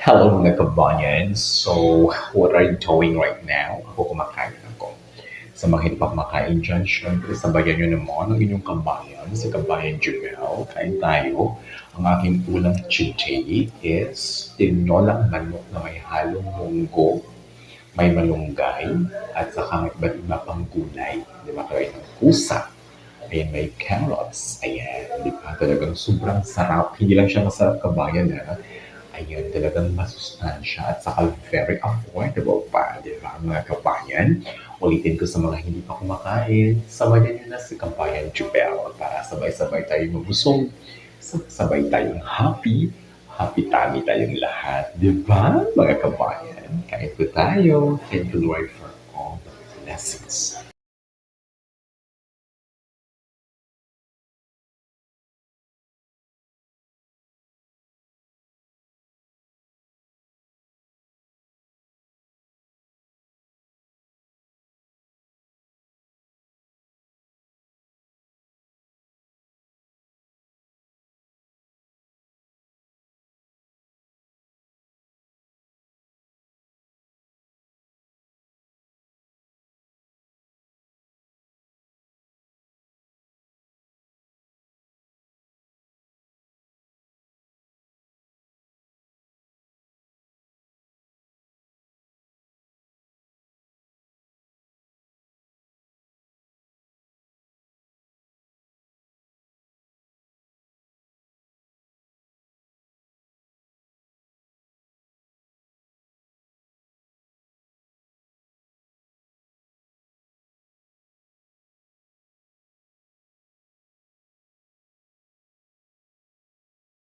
Hello mga kabayan. So, what are you doing right now? Ako kumakain ako. Sa mga hindi pa kumakain dyan, syempre sabayan nyo naman ang inyong kabayan, si Kabayan Jumel. Kain tayo. Ang aking ulam today is tinolang manok na may halong munggo, may malunggay, at saka may iba't iba pang gulay. Di ba? Kaya ng pusa. Ayan, may carrots. Ayan, di ba? Talagang sobrang sarap. Hindi lang siya masarap kabayan, ha? Ayun, talagang masustansya at saka very affordable pa, di ba, mga kabayan? Ulitin ko sa mga hindi pa kumakain, sabayan nyo na si Kabayan Jubel para sabay-sabay tayong mabusog, sabay tayong happy, happy tummy tayong lahat, di ba, mga kabayan? Kain po tayo. Thank you, Lord, for all the blessings